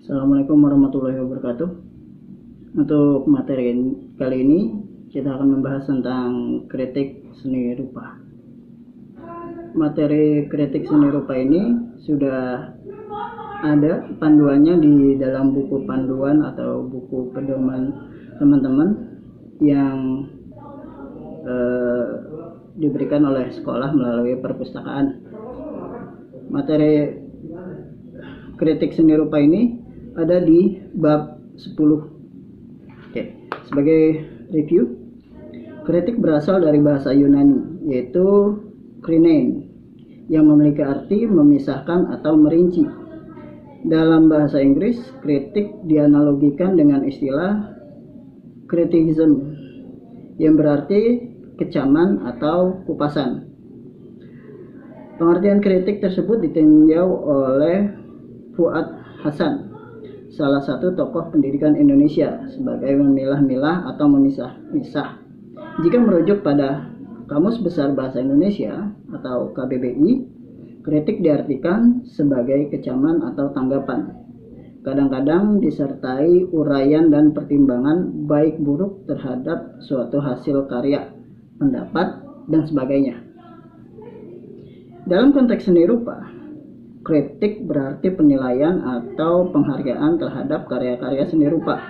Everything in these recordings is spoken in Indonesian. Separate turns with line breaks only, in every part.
Assalamualaikum warahmatullahi wabarakatuh. Untuk materi kali ini kita akan membahas tentang kritik seni rupa. Materi kritik seni rupa ini sudah ada panduannya di dalam buku panduan atau buku pedoman teman-teman yang diberikan oleh sekolah melalui perpustakaan. Materi kritik seni rupa ini ada di bab 10. Sebagai review, kritik berasal dari bahasa Yunani, yaitu krinein, yang memiliki arti memisahkan atau merinci. Dalam bahasa Inggris, kritik dianalogikan dengan istilah criticism, yang berarti kecaman atau kupasan. Pengertian kritik tersebut ditinjau oleh Fuad Hasan, salah satu tokoh pendidikan Indonesia, sebagai memilah-milah atau memisah-misah. Jika merujuk pada Kamus Besar Bahasa Indonesia atau KBBI, kritik diartikan sebagai kecaman atau tanggapan. Kadang-kadang disertai uraian dan pertimbangan baik buruk terhadap suatu hasil karya, pendapat, dan sebagainya. Dalam konteks seni rupa, kritik berarti penilaian atau penghargaan terhadap karya-karya seni rupa,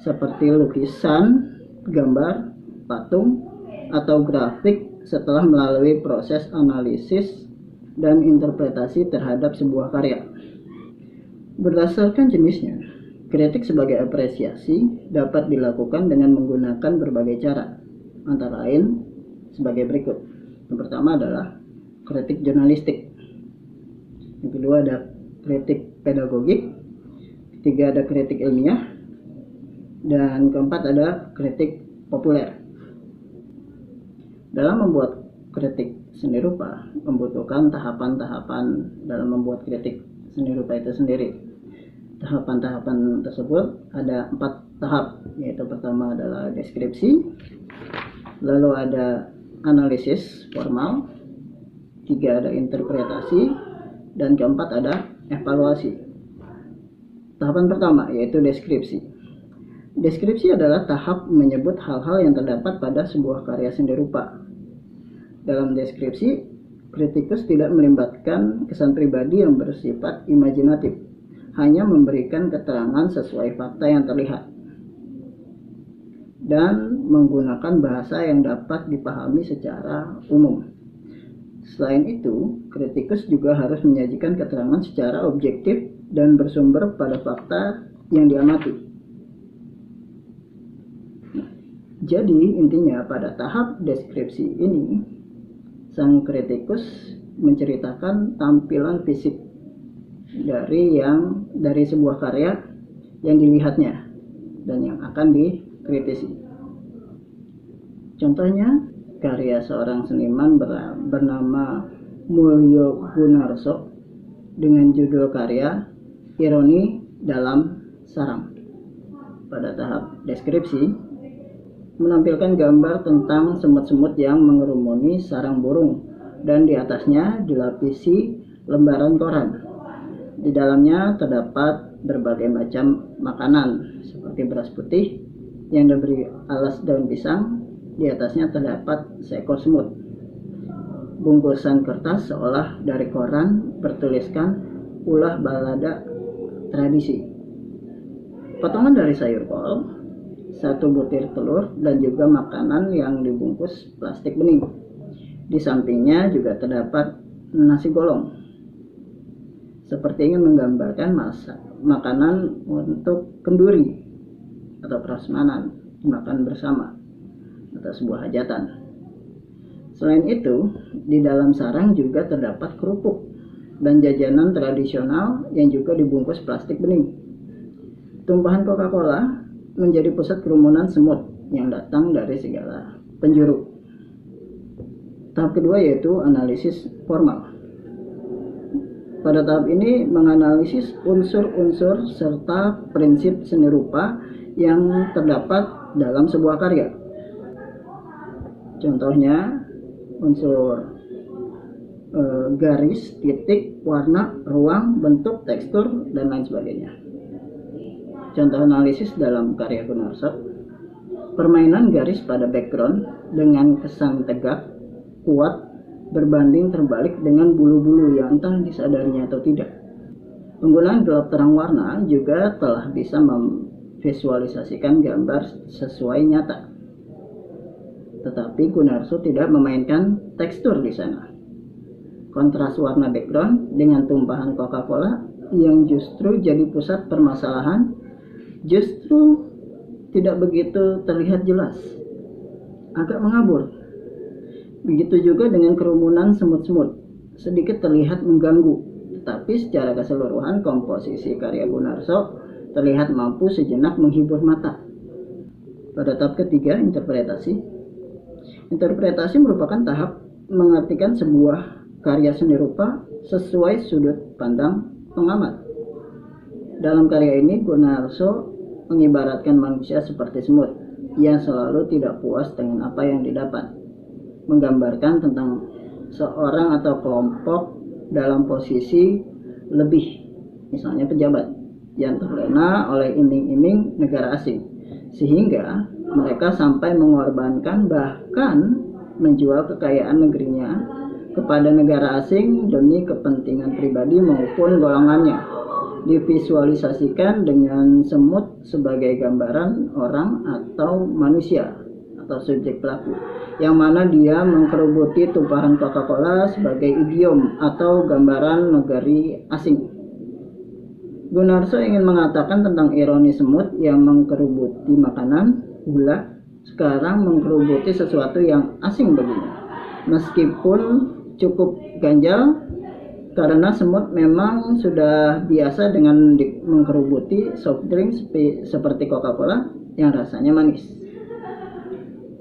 seperti lukisan, gambar, patung, atau grafik setelah melalui proses analisis dan interpretasi terhadap sebuah karya. Berdasarkan jenisnya, kritik sebagai apresiasi dapat dilakukan dengan menggunakan berbagai cara, antara lain sebagai berikut. Yang pertama adalah kritik jurnalistik. Yang kedua ada kritik pedagogik, ketiga ada kritik ilmiah, dan keempat ada kritik populer. Dalam membuat kritik seni rupa membutuhkan tahapan-tahapan dalam membuat kritik seni rupa itu sendiri. Tahapan-tahapan tersebut ada 4 tahap, yaitu pertama adalah deskripsi, lalu ada analisis formal, 3 ada interpretasi, dan keempat ada evaluasi. Tahapan pertama yaitu deskripsi. Deskripsi adalah tahap menyebut hal-hal yang terdapat pada sebuah karya seni rupa. Dalam deskripsi, kritikus tidak melibatkan kesan pribadi yang bersifat imajinatif, hanya memberikan keterangan sesuai fakta yang terlihat dan menggunakan bahasa yang dapat dipahami secara umum. Selain itu, kritikus juga harus menyajikan keterangan secara objektif dan bersumber pada fakta yang diamati. Jadi, intinya pada tahap deskripsi ini, sang kritikus menceritakan tampilan fisik dari sebuah karya yang dilihatnya dan yang akan dikritisi. Contohnya, karya seorang seniman bernama Mulyo Gunarso dengan judul karya Ironi dalam Sarang. Pada tahap deskripsi, menampilkan gambar tentang semut-semut yang mengerumuni sarang burung dan di atasnya dilapisi lembaran koran. Di dalamnya terdapat berbagai macam makanan seperti beras putih yang diberi alas daun pisang. Di atasnya terdapat seekor semut. Bungkusan kertas seolah dari koran bertuliskan ulah balada tradisi. Potongan dari sayur kol, 1 butir telur, dan juga makanan yang dibungkus plastik bening. Di sampingnya juga terdapat nasi golong, seperti ingin menggambarkan makanan untuk kenduri atau prasmanan, dimakan bersama atau sebuah hajatan. Selain itu, di dalam sarang juga terdapat kerupuk dan jajanan tradisional yang juga dibungkus plastik bening. Tumpahan Coca-Cola menjadi pusat kerumunan semut yang datang dari segala penjuru. Tahap kedua yaitu analisis formal. Pada tahap ini menganalisis unsur-unsur serta prinsip seni rupa yang terdapat dalam sebuah karya. Contohnya unsur garis, titik, warna, ruang, bentuk, tekstur, dan lain sebagainya. Contoh analisis dalam karya Gunarso: permainan garis pada background dengan kesan tegak, kuat, berbanding terbalik dengan bulu-bulu yang entah disadarinya atau tidak. Penggunaan gelap terang warna juga telah bisa memvisualisasikan gambar sesuai nyata. Tetapi Gunarso tidak memainkan tekstur di sana. Kontras warna background dengan tumpahan Coca-Cola yang justru jadi pusat permasalahan justru tidak begitu terlihat jelas, agak mengabur. Begitu juga dengan kerumunan semut-semut, sedikit terlihat mengganggu, tetapi secara keseluruhan komposisi karya Gunarso terlihat mampu sejenak menghibur mata. Pada tahap ketiga, interpretasi. Interpretasi merupakan tahap mengartikan sebuah karya seni rupa sesuai sudut pandang pengamat. Dalam karya ini, Gunarso mengibaratkan manusia seperti semut yang selalu tidak puas dengan apa yang didapat, menggambarkan tentang seorang atau kelompok dalam posisi lebih, misalnya pejabat, yang terlena oleh iming-iming negara asing, sehingga mereka sampai mengorbankan bahkan menjual kekayaan negerinya kepada negara asing demi kepentingan pribadi maupun golongannya. Divisualisasikan dengan semut sebagai gambaran orang atau manusia atau subjek pelaku, yang mana dia mengkerubuti tumpahan Coca-Cola sebagai idiom atau gambaran negari asing. Gunarso ingin mengatakan tentang ironi semut yang mengkerubuti makanan, gula, sekarang mengkerubuti sesuatu yang asing baginya. Meskipun cukup ganjal, karena semut memang sudah biasa dengan mengkerubuti soft drink seperti Coca-Cola yang rasanya manis.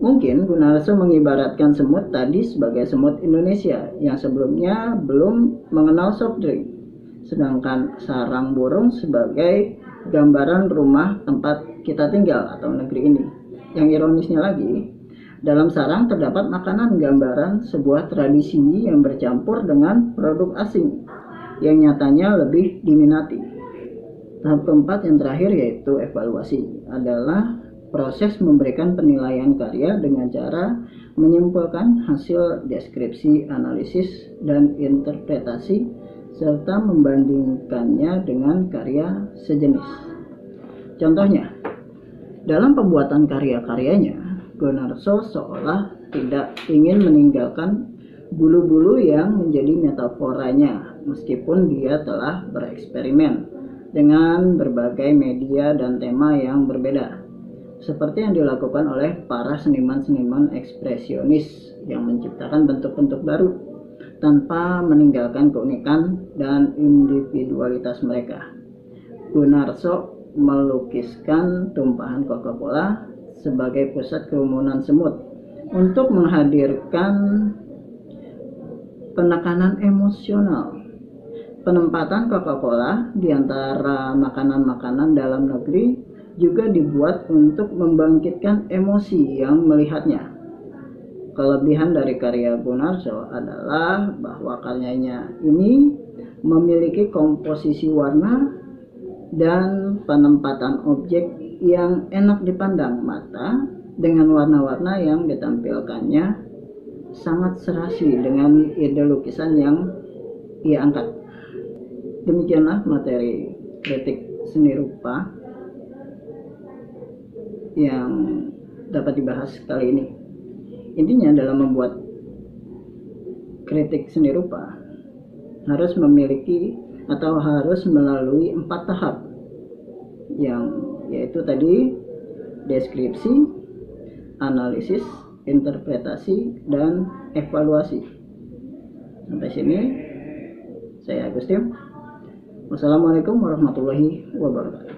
Mungkin Gunarso mengibaratkan semut tadi sebagai semut Indonesia yang sebelumnya belum mengenal soft drink, sedangkan sarang burung sebagai gambaran rumah tempat kita tinggal atau negeri ini. Yang ironisnya lagi, dalam sarang terdapat makanan gambaran sebuah tradisi yang bercampur dengan produk asing yang nyatanya lebih diminati. Tahap keempat yang terakhir yaitu evaluasi adalah proses memberikan penilaian karya dengan cara menyimpulkan hasil deskripsi, analisis, dan interpretasi serta membandingkannya dengan karya sejenis. Contohnya, dalam pembuatan karya-karyanya, Gunarso seolah tidak ingin meninggalkan bulu-bulu yang menjadi metaforanya, meskipun dia telah bereksperimen dengan berbagai media dan tema yang berbeda, seperti yang dilakukan oleh para seniman-seniman ekspresionis yang menciptakan bentuk-bentuk baru tanpa meninggalkan keunikan dan individualitas mereka. Gunarso melukiskan tumpahan Coca-Cola sebagai pusat kerumunan semut untuk menghadirkan penekanan emosional. Penempatan Coca-Cola di antara makanan-makanan dalam negeri juga dibuat untuk membangkitkan emosi yang melihatnya. Kelebihan dari karya Gunarso adalah bahwa karyanya ini memiliki komposisi warna dan penempatan objek yang enak dipandang mata dengan warna-warna yang ditampilkannya sangat serasi dengan ide lukisan yang ia angkat. Demikianlah materi kritik seni rupa yang dapat dibahas kali ini. Intinya dalam membuat kritik seni rupa harus memiliki atau harus melalui 4 tahap, yang yaitu tadi deskripsi, analisis, interpretasi, dan evaluasi. Sampai sini saya Agustin. Wassalamualaikum warahmatullahi wabarakatuh.